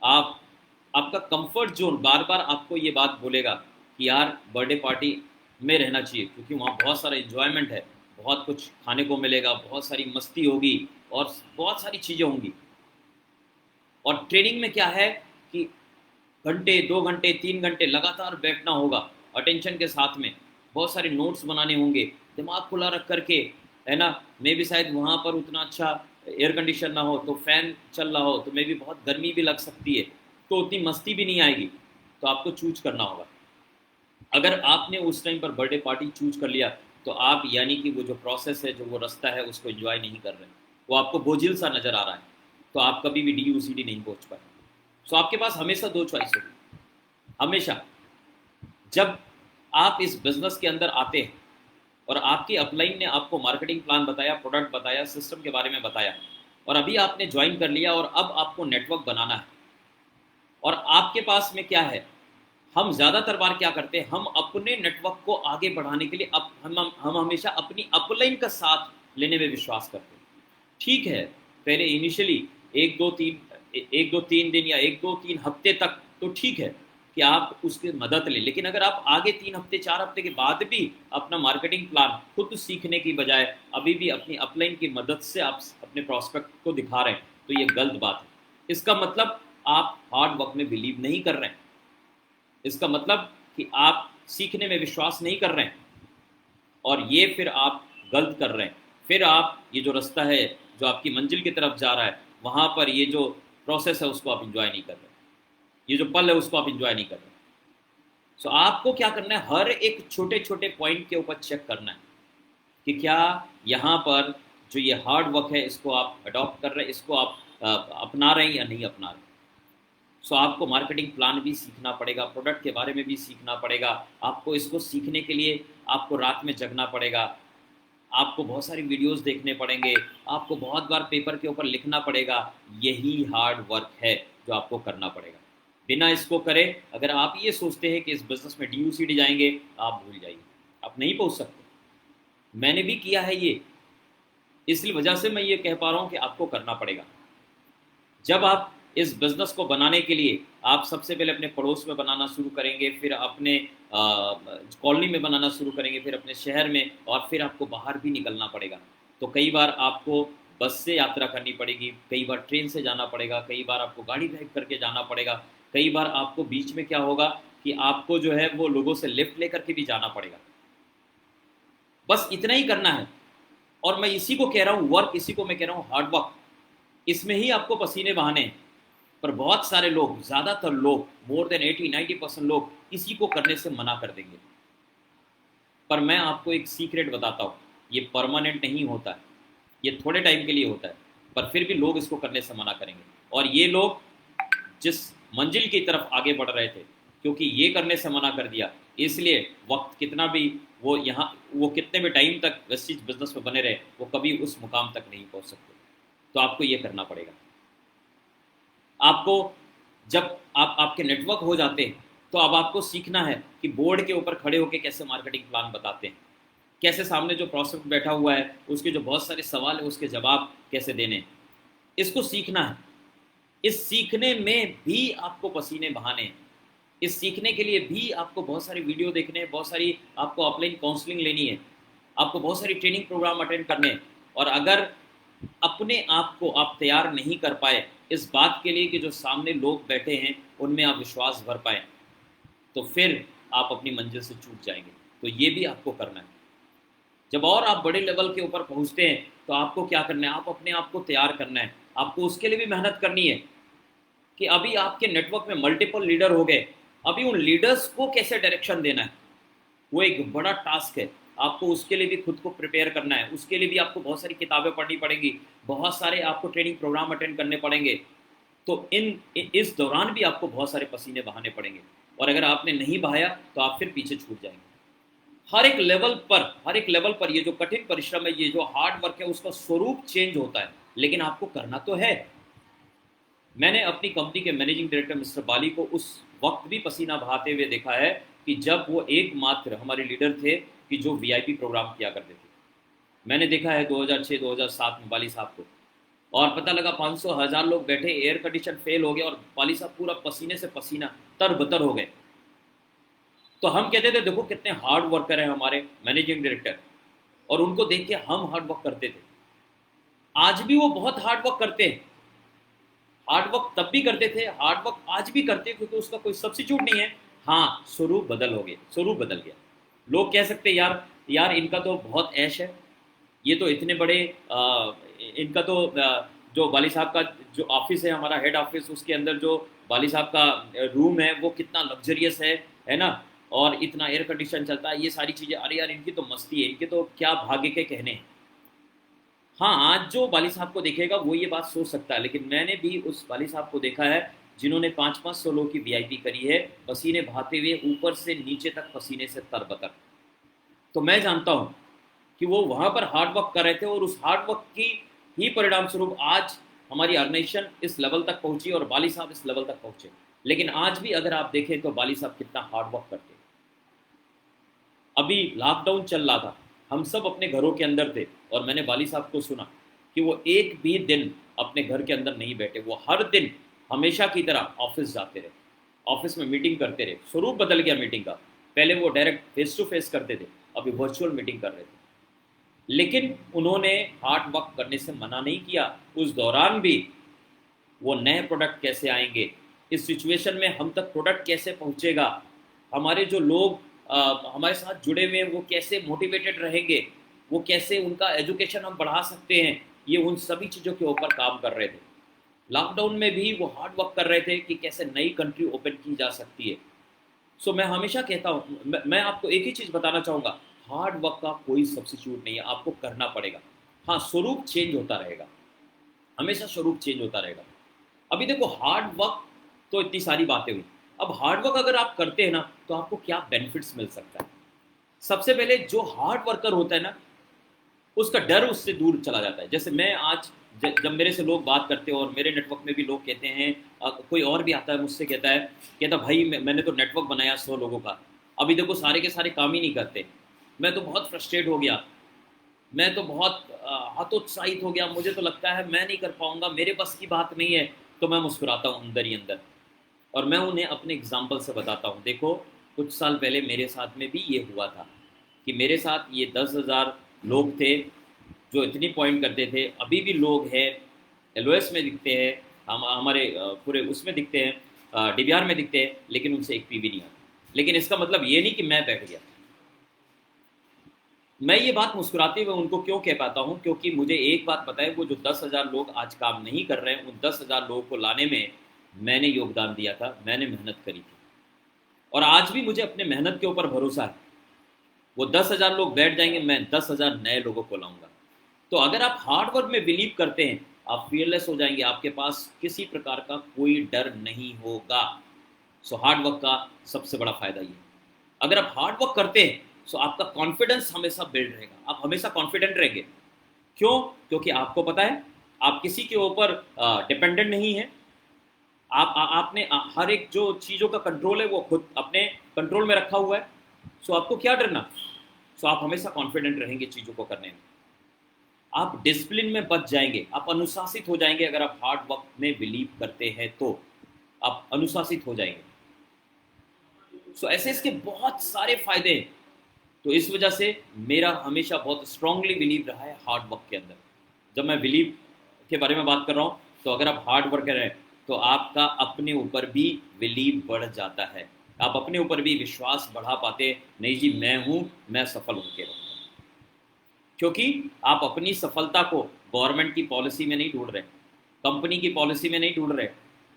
आपका कंफर्ट जोन बार बार आपको ये बात बोलेगा कि यार बर्थडे पार्टी में रहना चाहिए, क्योंकि वहाँ बहुत सारा एंजॉयमेंट है, बहुत कुछ खाने को मिलेगा, बहुत सारी मस्ती होगी और बहुत सारी चीज़ें होंगी। और ट्रेनिंग में क्या है कि घंटे, 2 घंटे, 3 घंटे लगातार बैठना होगा अटेंशन के साथ में, बहुत सारे नोट्स बनाने होंगे, दिमाग खुला रख करके, है ना। मे भी शायद वहाँ पर उतना अच्छा एयर कंडीशन ना हो, तो फैन चल रहा हो, तो मे भी बहुत गर्मी भी लग सकती है, तो उतनी मस्ती भी नहीं आएगी। तो आपको चूज करना होगा। अगर आपने उस टाइम पर बर्थडे पार्टी चूज कर लिया, तो आप यानी कि वो जो प्रोसेस है, जो वो रास्ता है, उसको एंजॉय नहीं कर रहे, वो आपको बोझिल सा नज़र आ रहा है, तो आप कभी भी DUCD नहीं पहुंच पाए। सो आपके पास हमेशा 2 चॉइस होगी। हमेशा जब आप इस बिजनेस के अंदर आते हैं और आपकी अपलाइन ने आपको मार्केटिंग प्लान बताया, प्रोडक्ट बताया, सिस्टम के बारे में बताया, और अभी आपने ज्वाइन कर लिया और अब आपको नेटवर्क बनाना है, और आपके पास में क्या है, हम ज़्यादातर बार क्या करते हैं, हम अपने नेटवर्क को आगे बढ़ाने के लिए हम हमेशा अपनी अपलाइन का साथ लेने में विश्वास करते हैं। ठीक है, पहले इनिशियली 1-2-3 दिन या 1-2-3 हफ्ते तक तो ठीक है कि आप उसकी मदद लें, लेकिन अगर आप आगे 3 हफ्ते 4 हफ्ते के बाद भी अपना मार्केटिंग प्लान खुद सीखने की बजाय अभी भी अपनी अपलाइन की मदद से आप अपने प्रोस्पेक्ट को दिखा रहे हैं, तो ये गलत बात है। इसका मतलब आप हार्ड वर्क में बिलीव नहीं कर रहे हैं, इसका मतलब कि आप सीखने में विश्वास नहीं कर रहे हैं, और ये फिर आप गलत कर रहे हैं। फिर आप ये जो रास्ता है जो आपकी मंजिल की तरफ जा रहा है, वहाँ पर ये जो प्रोसेस है उसको आप इंजॉय नहीं कर रहे, ये जो पल है उसको आप इंजॉय नहीं कर रहे। सो आपको क्या करना है, हर एक छोटे छोटे पॉइंट के ऊपर चेक करना है कि क्या यहाँ पर जो ये हार्ड वर्क है इसको आप अडॉप्ट कर रहे हैं, इसको आप अपना रहे हैं या नहीं अपना रहे। सो आपको मार्केटिंग प्लान भी सीखना पड़ेगा, प्रोडक्ट के बारे में भी सीखना पड़ेगा। आपको इसको सीखने के लिए आपको रात में जगना पड़ेगा, आपको बहुत सारी वीडियोस देखने पड़ेंगे, आपको बहुत बार पेपर के ऊपर लिखना पड़ेगा। यही हार्ड वर्क है जो आपको करना पड़ेगा। बिना इसको करे अगर आप ये सोचते हैं कि इस बिज़नेस में DUCD जाएंगे, आप भूल जाइए, आप नहीं पहुंच सकते। मैंने भी किया है ये, इसलिए वजह से मैं ये कह पा रहा हूँ कि आपको करना पड़ेगा। जब आप इस बिज़नेस को बनाने के लिए आप सबसे पहले अपने पड़ोस में बनाना शुरू करेंगे, फिर अपने कॉलोनी में बनाना शुरू करेंगे, फिर अपने शहर में, और फिर आपको बाहर भी निकलना पड़ेगा। तो कई बार आपको बस से यात्रा करनी पड़ेगी, कई बार ट्रेन से जाना पड़ेगा, कई बार आपको गाड़ी ड्राइव करके जाना पड़ेगा, कई बार आपको बीच में क्या होगा कि आपको जो है वो लोगों से लिफ्ट लेकर के भी जाना पड़ेगा। बस इतना ही करना है। और मैं इसी को कह रहा हूँ वर्क, इसी को मैं कह रहा हूँ हार्ड वर्क। इसमें ही आपको पसीने बहाने हैं। पर बहुत सारे लोग, ज़्यादातर लोग, मोर देन 80-90% लोग इसी को करने से मना कर देंगे। पर मैं आपको एक सीक्रेट बताता हूँ, ये परमानेंट नहीं होता है, ये थोड़े टाइम के लिए होता है, पर फिर भी लोग इसको करने से मना करेंगे। और ये लोग जिस मंजिल की तरफ आगे बढ़ रहे थे, क्योंकि ये करने से मना कर दिया, इसलिए वक्त कितना भी वो कितने भी टाइम तक वेस्टीज बिजनेस में बने रहे, वो कभी उस मुकाम तक नहीं पहुंच सकते। तो आपको ये करना पड़ेगा। आपको जब आपके नेटवर्क हो जाते हैं, तो अब आपको सीखना है कि बोर्ड के ऊपर खड़े होकर कैसे मार्केटिंग प्लान बताते हैं, कैसे सामने जो प्रोस्पेक्ट बैठा हुआ है उसके जो बहुत सारे सवाल है उसके जवाब कैसे देने, इसको सीखना है। इस सीखने में भी आपको पसीने बहाने हैं। इस सीखने के लिए भी आपको बहुत सारी वीडियो देखने हैं, बहुत सारी आपको ऑफलाइन काउंसलिंग लेनी है, आपको बहुत सारी ट्रेनिंग प्रोग्राम अटेंड करने हैं। और अगर अपने आप को आप तैयार नहीं कर पाए इस बात के लिए कि जो सामने लोग बैठे हैं उनमें आप विश्वास भर पाए, तो फिर आप अपनी मंजिल से चूक जाएंगे। तो ये भी आपको करना है। जब और आप बड़े लेवल के ऊपर पहुंचते हैं तो आपको क्या करना है, आप अपने आप को तैयार करना है। आपको उसके लिए भी मेहनत करनी है कि अभी आपके नेटवर्क में मल्टीपल लीडर हो गए, अभी उन लीडर्स को कैसे डायरेक्शन देना है, वो एक बड़ा टास्क है। आपको उसके लिए भी खुद को प्रिपेयर करना है। उसके लिए भी आपको बहुत सारी किताबें पढ़नी पड़ेंगी, बहुत सारे आपको ट्रेनिंग प्रोग्राम अटेंड करने पड़ेंगे। तो इस दौरान भी आपको बहुत सारे पसीने बहाने पड़ेंगे, और अगर आपने नहीं बहाया तो आप फिर पीछे छूट जाएंगे। हर एक लेवल पर ये जो कठिन परिश्रम है, ये जो हार्ड वर्क है, उसका स्वरूप चेंज होता है, लेकिन आपको करना तो है। मैंने अपनी कंपनी के मैनेजिंग डायरेक्टर मिस्टर बाली को उस वक्त भी पसीना बहाते हुए देखा है कि जब वो एकमात्र हमारे लीडर थे कि जो वीआईपी प्रोग्राम किया करते थे। मैंने देखा है 2006-2007 में बाली साहब को, और पता लगा 500,000 लोग बैठे, एयर कंडीशन फेल हो गया और बाली साहब पूरा पसीने से पसीना तरबतर हो गए। तो हम कहते थे देखो कितने हार्ड वर्कर हैं हमारे मैनेजिंग डायरेक्टर, और उनको देख के हम हार्ड वर्क करते थे। आज भी वो बहुत हार्ड वर्क करते हैं। हार्ड वर्क तब भी करते थे, हार्ड वर्क आज भी करते हैं, क्योंकि उसका कोई सब्स्टिट्यूट नहीं है। हाँ, स्वरूप बदल गया। लोग कह सकते हैं यार यार इनका तो बहुत ऐश है, ये तो इतने बड़े इनका तो जो बाली साहब का जो ऑफिस है, हमारा हेड ऑफिस, उसके अंदर जो बाली साहब का रूम है वो कितना लग्जरियस है ना, और इतना एयर कंडीशन चलता है, ये सारी चीज़ें, अरे यार इनकी तो मस्ती है, इनके तो क्या भाग्य के कहने हैं। हाँ, आज जो बाली साहब को देखेगा वो ये बात सोच सकता है, लेकिन मैंने भी उस बाली साहब को देखा है जिन्होंने 5-5 लोगों की वीआईपी करी है, पसीने बहाते हुए ऊपर से नीचे तक पसीने से तरबतर। तो मैं जानता हूँ कि वो वहाँ पर हार्ड वर्क कर रहे थे, और उस हार्ड वर्क की ही परिणाम स्वरूप आज हमारी ऑर्गेनाइजेशन इस लेवल तक पहुंची और बाली साहब इस लेवल तक पहुंचे। लेकिन आज भी अगर आप देखें तो बाली साहब कितना हार्ड वर्क करते। अभी लॉकडाउन चल रहा था, हम सब अपने घरों के अंदर थे, और मैंने बाली साहब को सुना कि वो एक भी दिन अपने घर के अंदर नहीं बैठे। वो हर दिन हमेशा की तरह ऑफिस जाते रहे, ऑफिस में मीटिंग करते रहे। स्वरूप बदल गया मीटिंग का। पहले वो डायरेक्ट फेस टू फेस करते थे, अभी वर्चुअल मीटिंग कर रहे थे। लेकिन उन्होंने हार्ड वर्क करने से मना नहीं किया। उस दौरान भी वो नए प्रोडक्ट कैसे आएंगे, इस सिचुएशन में हम तक प्रोडक्ट कैसे पहुंचेगा, हमारे जो लोग हमारे साथ जुड़े हुए हैं वो कैसे मोटिवेटेड रहेंगे, वो कैसे उनका एजुकेशन हम बढ़ा सकते हैं, ये उन सभी चीज़ों के ऊपर काम कर रहे थे। लॉकडाउन में भी वो हार्ड वर्क कर रहे थे कि कैसे नई कंट्री ओपन की जा सकती है। सो मैं हमेशा कहता हूँ, मैं आपको एक ही चीज़ बताना चाहूँगा, हार्ड वर्क का कोई सब्स्टिट्यूट नहीं है, आपको करना पड़ेगा। हाँ, स्वरूप चेंज होता रहेगा, हमेशा स्वरूप चेंज होता रहेगा। अभी देखो, हार्ड वर्क तो इतनी सारी बातें हुई। अब हार्ड वर्क अगर आप करते हैं ना, तो आपको क्या बेनिफिट्स मिल सकता है। सबसे पहले जो हार्ड वर्कर होता है ना, उसका डर उससे दूर चला जाता है। जैसे मैं आज जब मेरे से लोग बात करते हैं, और मेरे नेटवर्क में भी लोग कहते हैं, कोई और भी आता है मुझसे कहता भाई मैंने तो नेटवर्क बनाया 100 लोगों का, अभी देखो सारे के सारे काम ही नहीं करते। मैं तो बहुत फ्रस्ट्रेट हो गया, मैं तो बहुत हतोत्साहित हो गया, मुझे तो लगता है मैं नहीं कर पाऊंगा, मेरे बस की बात नहीं है। तो मैं मुस्कुराता हूँ अंदर ही अंदर, और मैं उन्हें अपने एग्जाम्पल से बताता हूँ, देखो कुछ साल पहले मेरे साथ में भी ये हुआ था कि मेरे साथ ये 10,000 लोग थे जो इतनी पॉइंट करते थे। अभी भी लोग हैं, एलओएस में दिखते हैं, हम हमारे पूरे उसमें दिखते हैं, डीबीआर में दिखते हैं, लेकिन उनसे एक पी भी नहीं आता। लेकिन इसका मतलब ये नहीं कि मैं बैठ गया। मैं ये बात मुस्कुराते हुए उनको क्यों कह पाता हूँ, क्योंकि मुझे एक बात पता है, वो जो 10,000 लोग आज काम नहीं कर रहे हैं, उन 10,000 लोगों को लाने में मैंने योगदान दिया था, मैंने मेहनत करी थी, और आज भी मुझे अपने मेहनत के ऊपर भरोसा है। वो 10,000 लोग बैठ जाएंगे, मैं 10,000 नए लोगों को लाऊंगा। तो अगर आप हार्ड वर्क में बिलीव करते हैं, आप फियरलेस हो जाएंगे, आपके पास किसी प्रकार का कोई डर नहीं होगा। सो हार्ड वर्क का सबसे बड़ा फायदा ये है। अगर आप हार्ड वर्क करते हैं तो आपका कॉन्फिडेंस हमेशा बिल्ड रहेगा, आप हमेशा कॉन्फिडेंट रहेंगे। क्यों? क्योंकि आपको पता है आप किसी के ऊपर डिपेंडेंट नहीं है। आपने हर एक जो चीज़ों का कंट्रोल है वो खुद अपने कंट्रोल में रखा हुआ है। सो आपको क्या डरना। सो आप हमेशा कॉन्फिडेंट रहेंगे चीज़ों को करने में। आप डिसिप्लिन में बच जाएंगे, आप अनुशासित हो जाएंगे। अगर आप हार्ड वर्क में बिलीव करते हैं तो आप अनुशासित हो जाएंगे। सो ऐसे इसके बहुत सारे फायदे हैं। तो इस वजह से मेरा हमेशा बहुत स्ट्रांगली बिलीव रहा है हार्ड वर्क के अंदर। जब मैं बिलीव के बारे में बात कर रहा हूँ तो अगर आप हार्ड वर्कर हैं तो आपका अपने ऊपर भी बिलीव बढ़ जाता है, आप अपने ऊपर भी विश्वास बढ़ा पाते। नहीं जी, मैं हूँ, मैं सफल होकर रहूँगा। क्योंकि आप अपनी सफलता को गवर्नमेंट की पॉलिसी में नहीं ढूंढ रहे, कंपनी की पॉलिसी में नहीं ढूंढ रहे,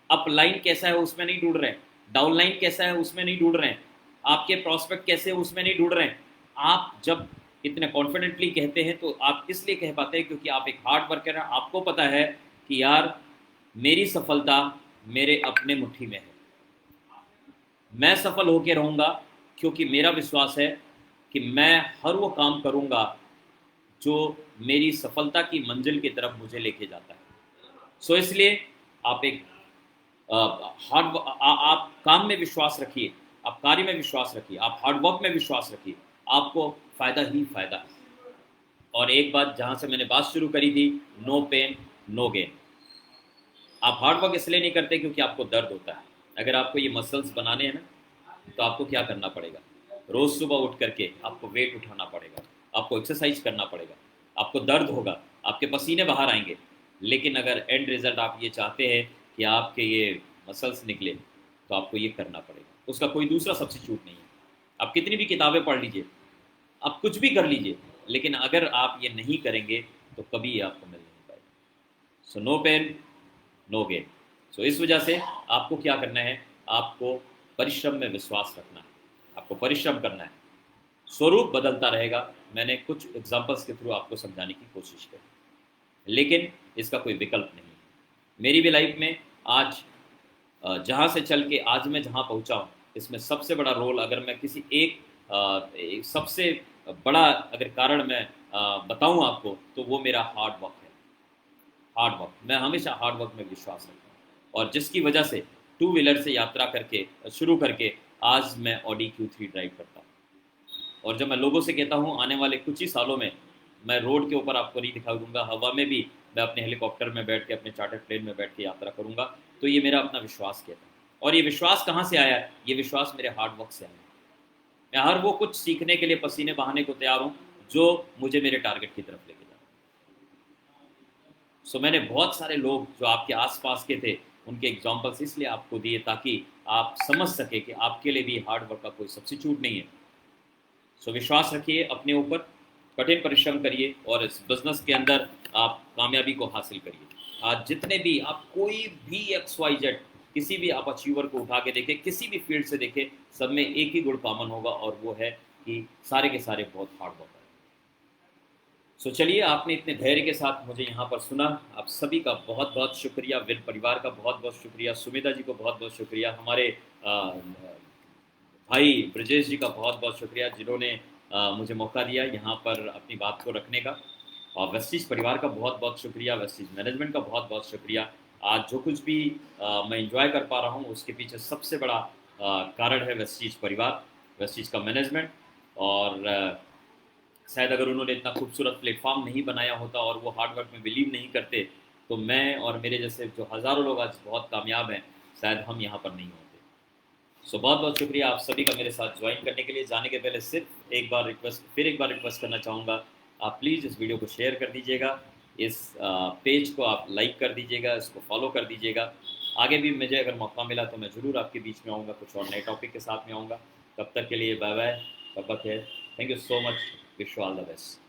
अप लाइन कैसा है उसमें नहीं ढूंढ रहे, डाउन लाइन कैसा है उसमें नहीं ढूंढ रहे हैं, आपके प्रॉस्पेक्ट कैसे है उसमें नहीं ढूंढ रहे हैं। आप जब इतने कॉन्फिडेंटली कहते हैं तो आप इसलिए कह पाते हैं क्योंकि आप एक हार्ड वर्कर हैं। आपको पता है कि यार मेरी सफलता मेरे अपने मुट्ठी में है, मैं सफल होकर रहूँगा क्योंकि मेरा विश्वास है कि मैं हर वो काम करूँगा जो मेरी सफलता की मंजिल की तरफ मुझे लेके जाता है। सो इसलिए आप एक आप काम में विश्वास रखिए, आप कार्य में विश्वास रखिए, आप हार्ड वर्क में विश्वास रखिए, आपको फ़ायदा ही फ़ायदा है। और एक बात जहाँ से मैंने बात शुरू करी थी, नो पेन नो गेन। आप हार्ड वर्क इसलिए नहीं करते क्योंकि आपको दर्द होता है। अगर आपको ये मसल्स बनाने हैं ना तो आपको क्या करना पड़ेगा, रोज़ सुबह उठ करके आपको वेट उठाना पड़ेगा, आपको एक्सरसाइज करना पड़ेगा, आपको दर्द होगा, आपके पसीने बाहर आएंगे। लेकिन अगर एंड रिजल्ट आप ये चाहते हैं कि आपके ये मसल्स निकले तो आपको ये करना पड़ेगा, उसका कोई दूसरा सब्स्टिट्यूट नहीं है। आप कितनी भी किताबें पढ़ लीजिए, आप कुछ भी कर लीजिए, लेकिन अगर आप ये नहीं करेंगे तो कभी ये आपको मिल नहीं पाएगा। So no pain no gain. So इस वजह से आपको क्या करना है, आपको परिश्रम में विश्वास रखना है, आपको परिश्रम करना है, स्वरूप बदलता रहेगा। मैंने कुछ एग्जाम्पल्स के थ्रू आपको समझाने की कोशिश करी, लेकिन इसका कोई विकल्प नहीं है। मेरी भी लाइफ में आज जहाँ से चल के आज मैं जहाँ पहुँचा हूँ, इसमें सबसे बड़ा रोल अगर मैं किसी एक सबसे बड़ा अगर कारण मैं बताऊँ आपको तो वो मेरा हार्ड वर्क है। हार्ड वर्क, मैं हमेशा हार्ड वर्क में विश्वास रखता हूँ और जिसकी वजह से टू व्हीलर से यात्रा करके शुरू करके आज मैं ऑडी Q3 ड्राइव करता हूँ। और जब मैं लोगों से कहता हूँ आने वाले कुछ ही सालों में मैं रोड के ऊपर आपको नहीं दिखा दूंगा, हवा में भी मैं अपने हेलीकॉप्टर में बैठ के, अपने चार्टर्ड प्लेन में बैठ के यात्रा करूंगा, तो ये मेरा अपना विश्वास कहता है। और ये विश्वास कहाँ से आया? ये विश्वास मेरे हार्ड वर्क से आया। मैं हर वो कुछ सीखने के लिए पसीने बहाने को तैयार हूँ जो मुझे मेरे टारगेट की तरफ लेके जाए। सो मैंने बहुत सारे लोग जो आपके आसपास के थे उनके एग्जाम्पल्स इसलिए आपको दिए ताकि आप समझ सके कि आपके लिए भी हार्ड वर्क का कोई सब्स्टिट्यूट नहीं है। सो विश्वास रखिए अपने ऊपर, कठिन परिश्रम करिए और इस बिजनेस के अंदर आप कामयाबी को हासिल करिए। आज जितने भी आप कोई भी XYZ किसी भी आप अचीवर को उठा के देखें, किसी भी फील्ड से देखें, सब में एक ही गुण कॉमन होगा और वो है कि सारे के सारे बहुत हार्ड वर्कर। सो चलिए, आपने इतने धैर्य के साथ मुझे यहाँ पर सुना, आप सभी का बहुत बहुत शुक्रिया। विन परिवार का बहुत बहुत शुक्रिया, सुमिता जी को बहुत बहुत शुक्रिया, हमारे भाई ब्रजेश जी का बहुत बहुत शुक्रिया जिन्होंने मुझे मौका दिया यहाँ पर अपनी बात को रखने का। और वेस्टीज परिवार का बहुत बहुत शुक्रिया, वेस्टीज मैनेजमेंट का बहुत बहुत शुक्रिया। आज जो कुछ भी मैं इंजॉय कर पा रहा हूँ उसके पीछे सबसे बड़ा कारण है वेस्टीज परिवार, वेस्टीज का मैनेजमेंट। और शायद अगर उन्होंने इतना खूबसूरत प्लेटफॉर्म नहीं बनाया होता और वो हार्ड वर्क में बिलीव नहीं करते तो मैं और मेरे जैसे जो हज़ारों लोग आज बहुत कामयाब हैं, शायद हम यहाँ पर नहीं होते। सो बहुत बहुत शुक्रिया आप सभी का मेरे साथ ज्वाइन करने के लिए। जाने के पहले सिर्फ एक बार रिक्वेस्ट करना चाहूँगा, आप प्लीज़ इस वीडियो को शेयर कर दीजिएगा, इस पेज को आप लाइक कर दीजिएगा, इसको फॉलो कर दीजिएगा। आगे भी मुझे अगर मौका मिला तो मैं ज़रूर आपके बीच में आऊँगा, कुछ और नए टॉपिक के साथ में आऊँगा। तब तक के लिए बाय बाय, तब तक है, thank you so much, wish you all the best.